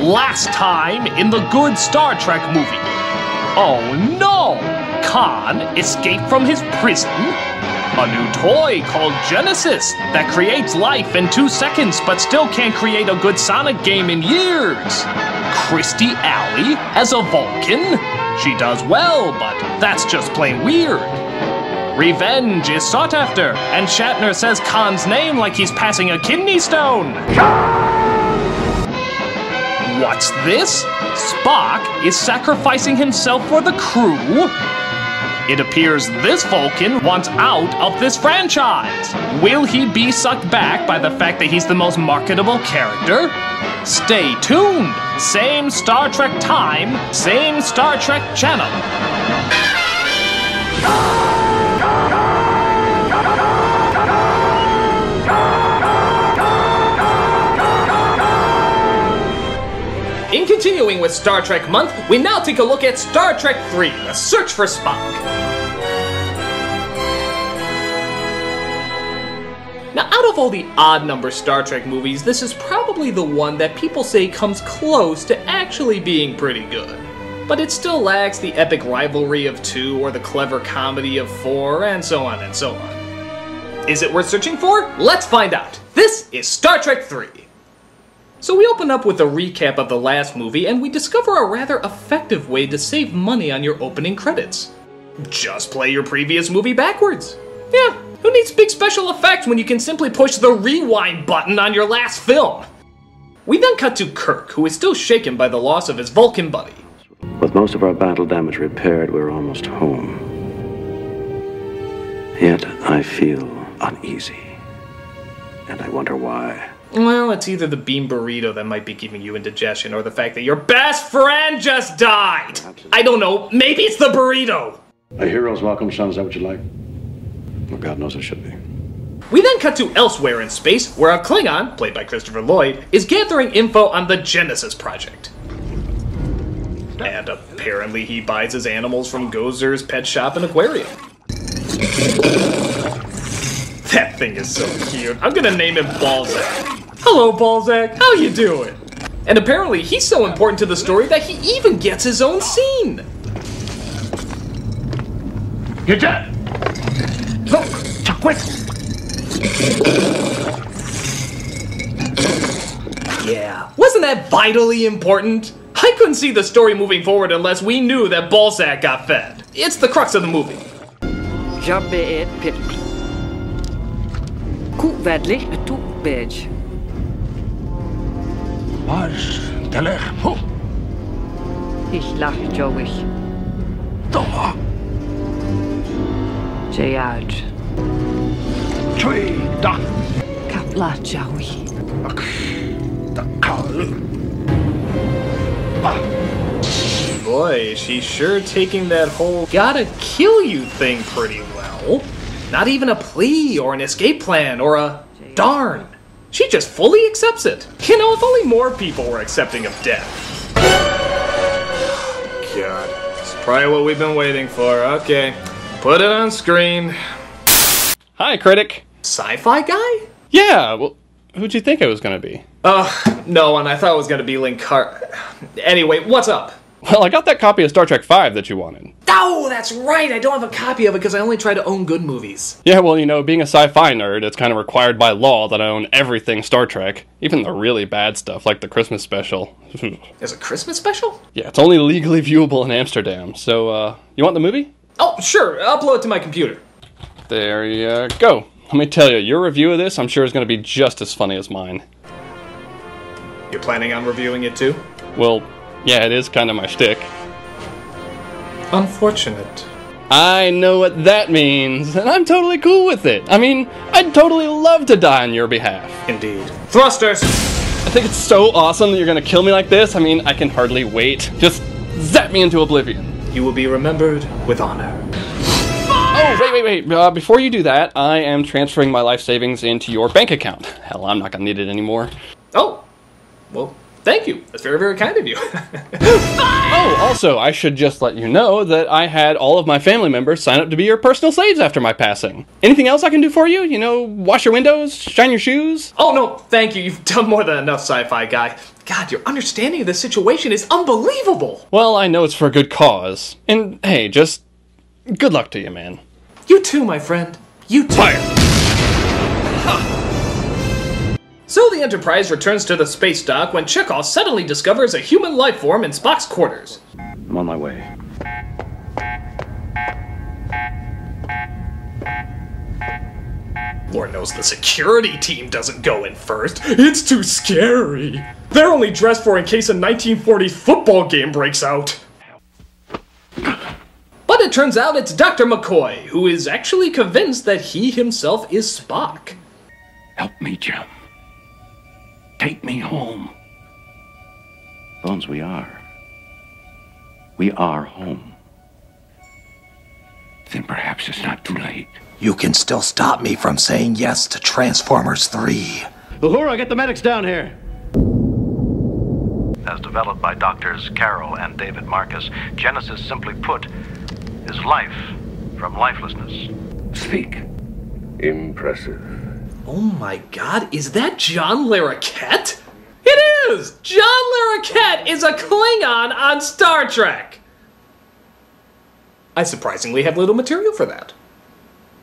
last time in the good Star Trek movie. Oh no! Khan escaped from his prison. A new toy called Genesis that creates life in 2 seconds but still can't create a good Sonic game in years. Christy Alley as a Vulcan. She does well, but that's just plain weird. Revenge is sought after, and Shatner says Khan's name like he's passing a kidney stone. What's this? Spock is sacrificing himself for the crew? It appears this Vulcan wants out of this franchise. Will he be sucked back by the fact that he's the most marketable character? Stay tuned. Same Star Trek time, same Star Trek channel. In continuing with Star Trek Month, we now take a look at Star Trek III, The Search for Spock. Now, out of all the odd-number Star Trek movies, this is probably the one that people say comes close to actually being pretty good. But it still lacks the epic rivalry of 2 or the clever comedy of 4, and so on and so on. Is it worth searching for? Let's find out. This is Star Trek III. So we open up with a recap of the last movie, and we discover a rather effective way to save money on your opening credits. Just play your previous movie backwards. Yeah, who needs big special effects when you can simply push the rewind button on your last film? We then cut to Kirk, who is still shaken by the loss of his Vulcan buddy. With most of our battle damage repaired, we're almost home. Yet I feel uneasy, and I wonder why. Well, it's either the bean burrito that might be giving you indigestion or the fact that your best friend just died. I don't know, maybe it's the burrito. A hero's welcome, son, is that what you like? Well, God knows it should be. We then cut to elsewhere in space, where a Klingon, played by Christopher Lloyd, is gathering info on the Genesis project. And apparently he buys his animals from Gozer's pet shop and aquarium. That thing is so cute. I'm gonna name him Balzac. Hello, Balzac. How you doing? And apparently he's so important to the story that he even gets his own scene. You're dead. Look, quick. Yeah, wasn't that vitally important? I couldn't see the story moving forward unless we knew that Balzac got fed. It's the crux of the movie. Ich lach Joey. Jayaj. Kapla Joey. Boy, she's sure taking that whole gotta kill you thing pretty well. Not even a plea or an escape plan or a darn. She just fully accepts it. You know, if only more people were accepting of death. God, it's probably what we've been waiting for. Okay, put it on screen. Hi, Critic. Sci-fi guy? Yeah, well, who'd you think it was gonna be? No one. I thought it was gonna be Anyway, what's up? Well, I got that copy of Star Trek V that you wanted. Oh, that's right! I don't have a copy of it because I only try to own good movies. Yeah, well, you know, being a sci-fi nerd, it's kind of required by law that I own everything Star Trek. Even the really bad stuff, like the Christmas special. There's a Christmas special? Yeah, it's only legally viewable in Amsterdam. So, you want the movie? Oh, sure. Upload it to my computer. There you go. Let me tell you, your review of this, I'm sure, is going to be just as funny as mine. You're planning on reviewing it too? Well, yeah, it is kind of my shtick. Unfortunate. I know what that means, and I'm totally cool with it. I mean, I'd totally love to die on your behalf. Indeed. Thrusters! I think it's so awesome that you're gonna kill me like this. I mean, I can hardly wait. Just zap me into oblivion. You will be remembered with honor. Oh, wait. Before you do that, I am transferring my life savings into your bank account. Hell, I'm not gonna need it anymore. Oh. Well, Thank you. That's very, very kind of you. Oh, also, I should just let you know that I had all of my family members sign up to be your personal slaves after my passing. Anything else I can do for you? You know, wash your windows, shine your shoes? Oh, no, thank you. You've done more than enough, sci-fi guy. God, your understanding of the situation is unbelievable. Well, I know it's for a good cause. And, hey, just good luck to you, man. You too, my friend. You too. Fire! So the Enterprise returns to the space dock when Chekhov suddenly discovers a human life form in Spock's quarters. I'm on my way. Lord knows the security team doesn't go in first. It's too scary. They're only dressed for in case a 1940s football game breaks out. But it turns out it's Dr. McCoy, who is actually convinced that he himself is Spock. Help me, Jim. Take me home. Bones, we are. We are home. Then perhaps it's not too late. You can still stop me from saying yes to Transformers 3. Uhura, get the medics down here. As developed by doctors Carroll and David Marcus, Genesis, simply put, is life from lifelessness. Speak. Impressive. Oh my god, is that John Larroquette? It is! John Larroquette is a Klingon on Star Trek! I surprisingly have little material for that.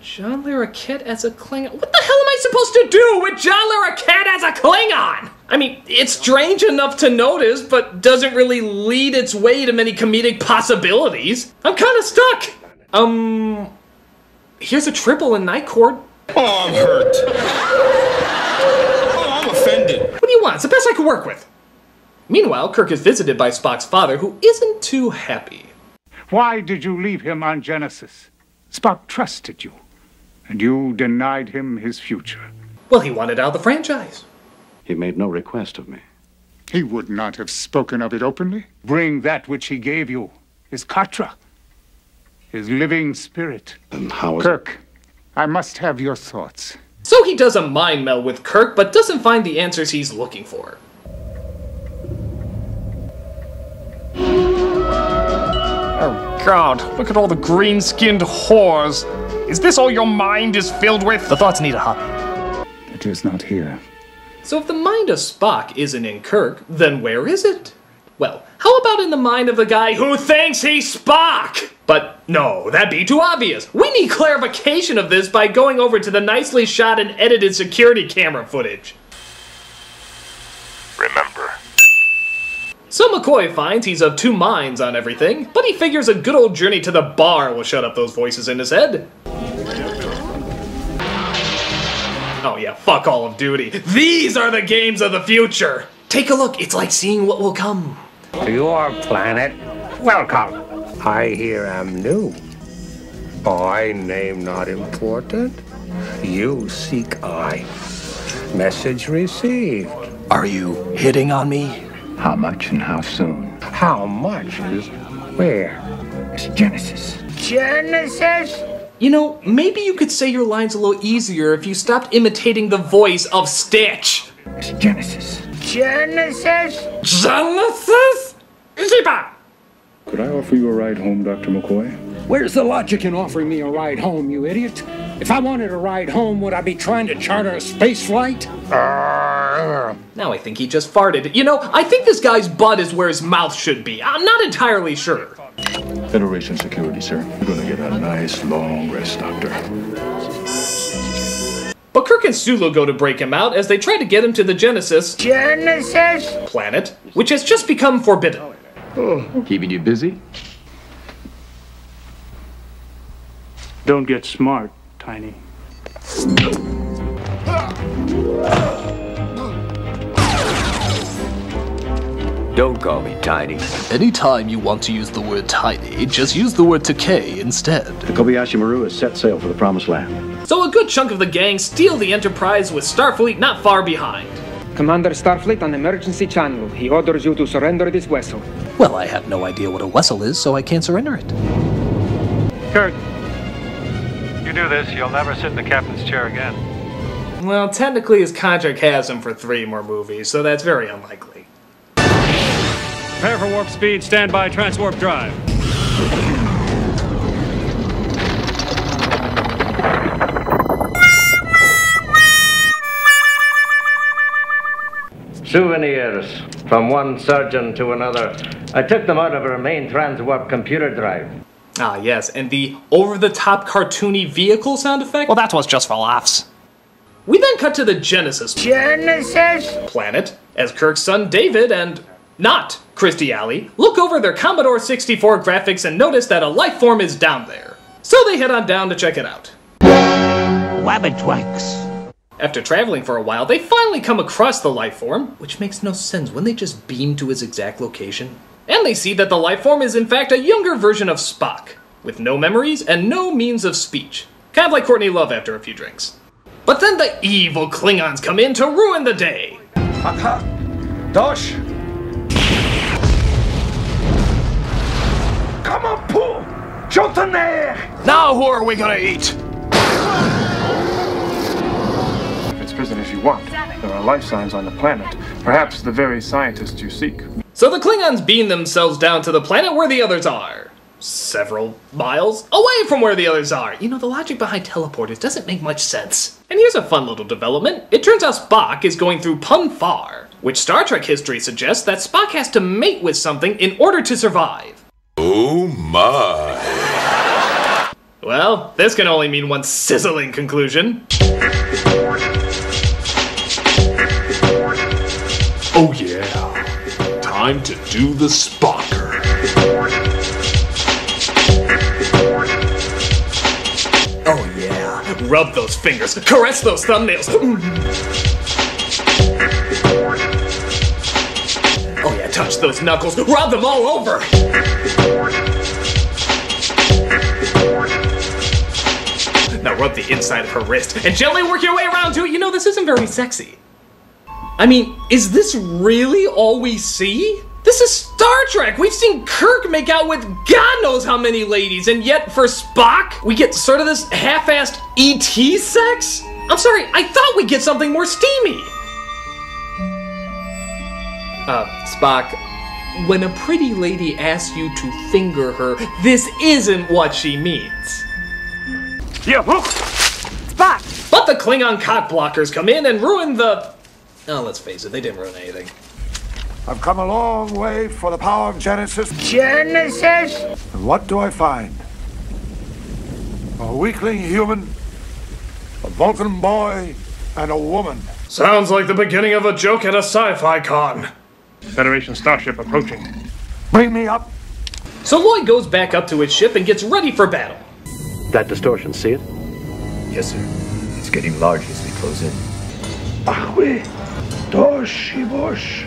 John Larroquette as a Klingon? What the hell am I supposed to do with John Larroquette as a Klingon? I mean, it's strange enough to notice, but doesn't really lead its way to many comedic possibilities. I'm kinda stuck! Here's a triple in Night Court. Oh, I'm hurt. Oh, I'm offended. What do you want? It's the best I can work with. Meanwhile, Kirk is visited by Spock's father, who isn't too happy. Why did you leave him on Genesis? Spock trusted you, and you denied him his future. Well, he wanted out of the franchise. He made no request of me. He would not have spoken of it openly. Bring that which he gave you, his Katra, his living spirit. Then how is Kirk, I must have your thoughts. So he does a mind meld with Kirk, but doesn't find the answers he's looking for. Oh, God, look at all the green-skinned whores. Is this all your mind is filled with? The thoughts need a hobby. It is not here. So if the mind of Spock isn't in Kirk, then where is it? Well, how about in the mind of the guy who thinks he's Spock? But no, that'd be too obvious. We need clarification of this by going over to the nicely shot and edited security camera footage. Remember. So McCoy finds he's of two minds on everything, but he figures a good old journey to the bar will shut up those voices in his head. Oh yeah, fuck Call of Duty. These are the games of the future! Take a look, it's like seeing what will come. To your planet, welcome. I here am new. I name not important. You seek I. Message received. Are you hitting on me? How much and how soon? How much is where? It's Genesis. Genesis? You know, maybe you could say your lines a little easier if you stopped imitating the voice of Stitch. It's Genesis. Genesis? Genesis? Ziba! Could I offer you a ride home, Dr. McCoy? Where's the logic in offering me a ride home, you idiot? If I wanted a ride home, would I be trying to charter a space flight? Now I think he just farted. You know, I think this guy's butt is where his mouth should be. I'm not entirely sure. Federation security, sir. You're gonna get a nice long rest, Doctor. But Kirk and Sulu go to break him out as they try to get him to the Genesis planet, which has just become forbidden. Oh, keeping you busy? Don't get smart, Tiny. Don't call me Tiny. Anytime you want to use the word tiny, just use the word Takei instead. The Kobayashi Maru has set sail for the Promised Land. So a good chunk of the gang steal the Enterprise with Starfleet not far behind. Commander Starfleet on emergency channel. He orders you to surrender this vessel. Well, I have no idea what a vessel is, so I can't surrender it. Kirk, you do this, you'll never sit in the captain's chair again. Well, technically his contract has him for 3 more movies, so that's very unlikely. Prepare for warp speed, stand by transwarp drive. Souvenirs from one surgeon to another. I took them out of her main transwarp computer drive. Ah, yes, and the over-the-top cartoony vehicle sound effect? Well, that was just for laughs. We then cut to the Genesis planet, as Kirk's son David and not Christy Alley look over their Commodore 64 graphics and notice that a life form is down there. So they head on down to check it out. Wabbitwanks. After traveling for a while, they finally come across the life form, which makes no sense when they just beam to his exact location. And they see that the life form is in fact a younger version of Spock, with no memories and no means of speech. Kind of like Courtney Love after a few drinks. But then the evil Klingons come in to ruin the day. Dosh! Come on, pull! Jotunheim! Now who are we gonna eat? If it's prisoners you want, there are life signs on the planet. Perhaps the very scientists you seek. So the Klingons beam themselves down to the planet where the others are. Several miles away from where the others are. You know, the logic behind teleporters doesn't make much sense. And here's a fun little development. It turns out Spock is going through Pun Far, which Star Trek history suggests that Spock has to mate with something in order to survive. Oh my. Well, this can only mean one sizzling conclusion. Oh yeah. Time to do the Spocker. Oh yeah, rub those fingers, caress those thumbnails. Oh yeah, touch those knuckles, rub them all over. Now rub the inside of her wrist and gently work your way around to it. You know, this isn't very sexy. I mean, is this really all we see? This is Star Trek! We've seen Kirk make out with God knows how many ladies, and yet for Spock, we get sort of this half-assed E.T. sex? I'm sorry, I thought we'd get something more steamy! Spock, when a pretty lady asks you to finger her, this isn't what she means. Yeah, look! Spock! But the Klingon cock blockers come in and ruin the... Oh, let's face it, they didn't ruin anything. I've come a long way for the power of Genesis. Genesis? And what do I find? A weakling human, a Vulcan boy, and a woman. Sounds like the beginning of a joke at a sci-fi con. Federation starship approaching. Bring me up. So Lloyd goes back up to his ship and gets ready for battle. That distortion, see it? Yes, sir. It's getting large as we close in. Ahwe, Doshibosh,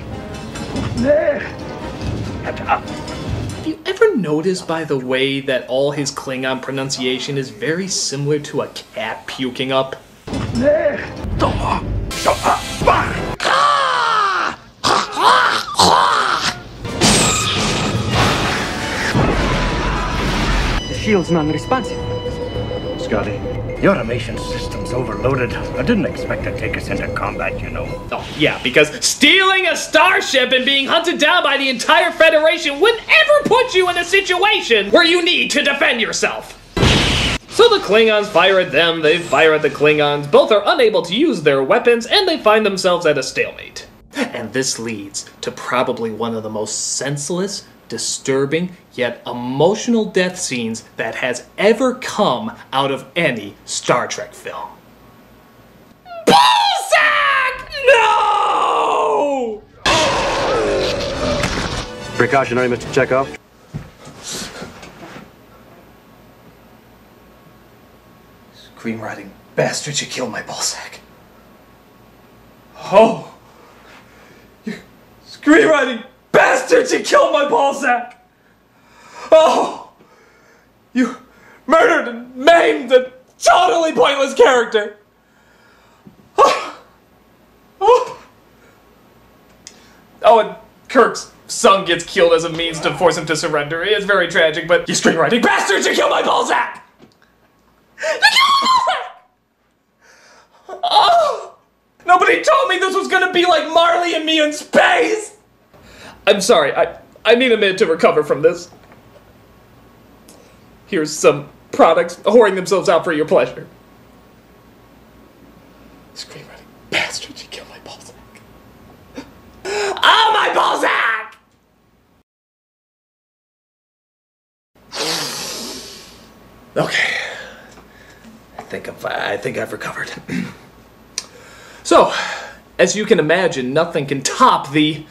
Have you ever noticed, by the way, that all his Klingon pronunciation is very similar to a cat puking up? The shield's non-responsive. Scotty, your automation system's overloaded. I didn't expect to take us into combat, you know. Oh, yeah, because stealing a starship and being hunted down by the entire Federation wouldn't ever put you in a situation where you need to defend yourself. So the Klingons fire at them, they fire at the Klingons, both are unable to use their weapons, and they find themselves at a stalemate. And this leads to probably one of the most senseless, disturbing, yet emotional death scenes that has ever come out of any Star Trek film. Ballsack! No! Precautionary, Mr. Chekhov. Screenwriting bastards, you killed my ballsack. Oh! You screenwriting bastards, you killed my ballsack! Oh! You murdered and maimed a totally pointless character! Oh! Oh! Oh, and Kirk's son gets killed as a means to force him to surrender. It's very tragic, but you screenwriting bastards, you killed my ballsack! Oh! Nobody told me this was gonna be like Marley and me in space! I'm sorry, I need a minute to recover from this. Here's some products whoring themselves out for your pleasure. Screenwriting bastard, you killed my ballsack. Oh, my ballsack! Okay. I think I've recovered. So, as you can imagine, nothing can top the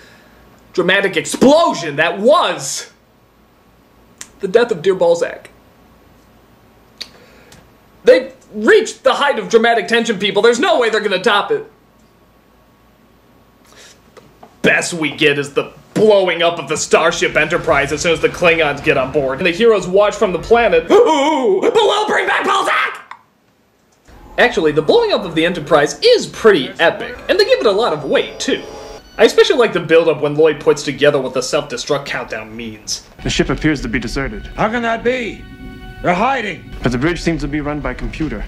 dramatic explosion that was the death of dear Balzac. They've reached the height of dramatic tension, people. There's no way they're gonna top it. The best we get is the blowing up of the Starship Enterprise as soon as the Klingons get on board. And the heroes watch from the planet. Ooh! Below, bring back Balzac! Actually, the blowing up of the Enterprise is pretty epic, and they give it a lot of weight, too. I especially like the build-up when Lloyd puts together what the self-destruct countdown means. The ship appears to be deserted. How can that be? They're hiding. But the bridge seems to be run by computer.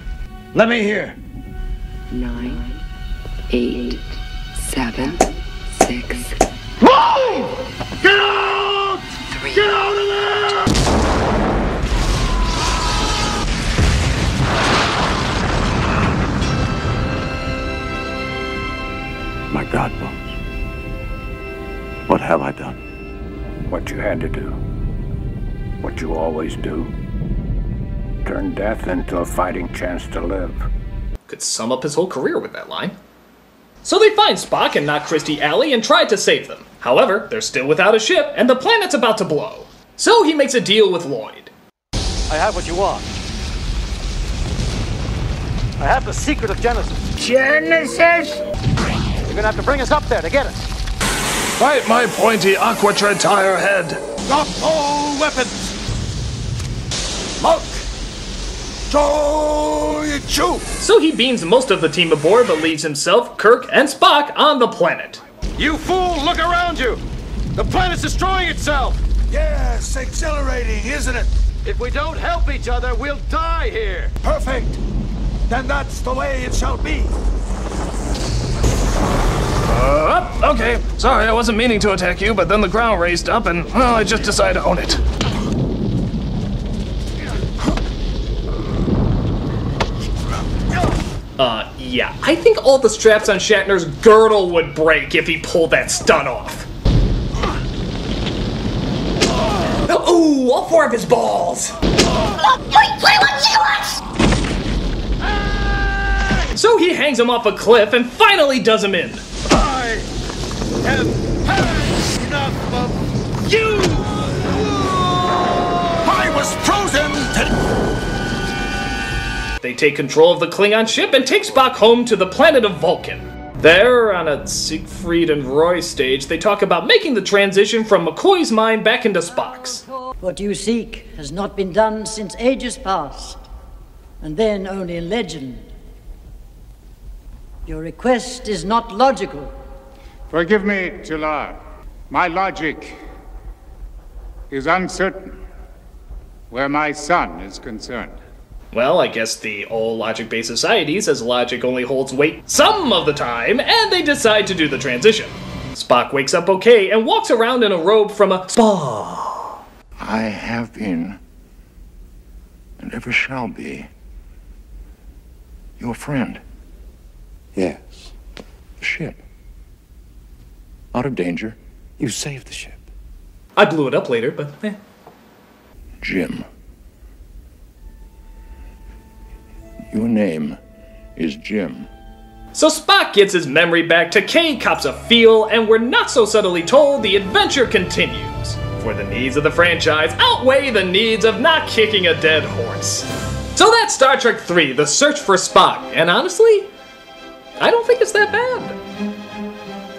Let me hear. 9, 8, 7, 6. 5! Get out! 3. Get out of there! My God, Bones. What have I done? What you had to do. What you always do. Turn death into a fighting chance to live. Could sum up his whole career with that line. So they find Spock and not Christy Alley and try to save them. However, they're still without a ship and the planet's about to blow. So he makes a deal with Lloyd. I have what you want. I have the secret of Genesis. Genesis? You're gonna have to bring us up there to get it. Fight my pointy aqua-tread tire head. Drop all weapons! Mark! Joy-Chew! So he beams most of the team aboard but leaves himself, Kirk, and Spock on the planet. You fool, look around you! The planet's destroying itself! Yes, exhilarating, isn't it? If we don't help each other, we'll die here! Perfect! Then that's the way it shall be. Okay. Sorry, I wasn't meaning to attack you, but then the ground raised up and, well, I just decided to own it. Yeah. I think all the straps on Shatner's girdle would break if he pulled that stunt off. Ooh, all 4 of his balls! So he hangs him off a cliff and finally does him in. I have had enough of you! I was frozen to... They take control of the Klingon ship and take Spock home to the planet of Vulcan. There, on a Siegfried and Roy stage, they talk about making the transition from McCoy's mind back into Spock's. What you seek has not been done since ages past, and then only in legend. Your request is not logical. Forgive me, T'Lar. My logic is uncertain where my son is concerned. Well, I guess the all logic-based society says logic only holds weight some of the time, and they decide to do the transition. Spock wakes up okay and walks around in a robe from a spa. I have been, and ever shall be, your friend. Yes. The ship. Out of danger. You saved the ship. I blew it up later, but eh. Jim. Your name is Jim. So Spock gets his memory back, Takei cops a feel, and we're not so subtly told the adventure continues. For the needs of the franchise outweigh the needs of not kicking a dead horse. So that's Star Trek III, The Search for Spock, and honestly, I don't think it's that bad.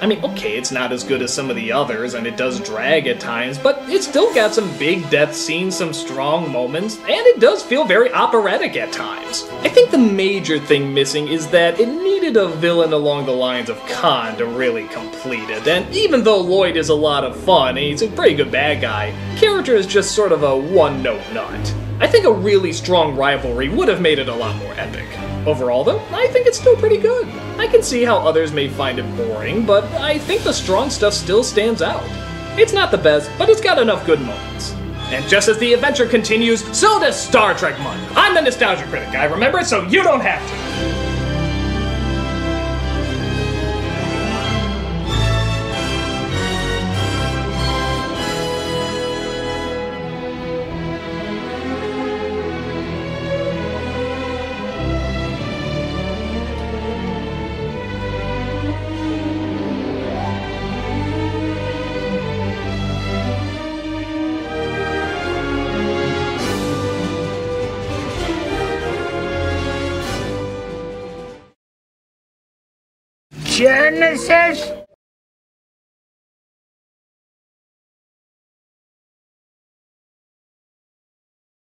I mean, okay, it's not as good as some of the others, and it does drag at times, but it's still got some big death scenes, some strong moments, and it does feel very operatic at times. I think the major thing missing is that it needed a villain along the lines of Khan to really complete it, and even though Lloyd is a lot of fun, and he's a pretty good bad guy, the character is just sort of a one-note nut. I think a really strong rivalry would have made it a lot more epic. Overall, though, I think it's still pretty good. I can see how others may find it boring, but I think the strong stuff still stands out. It's not the best, but it's got enough good moments. And just as the adventure continues, so does Star Trek Month. I'm the Nostalgia Critic guy, remember? So you don't have to. Genesis?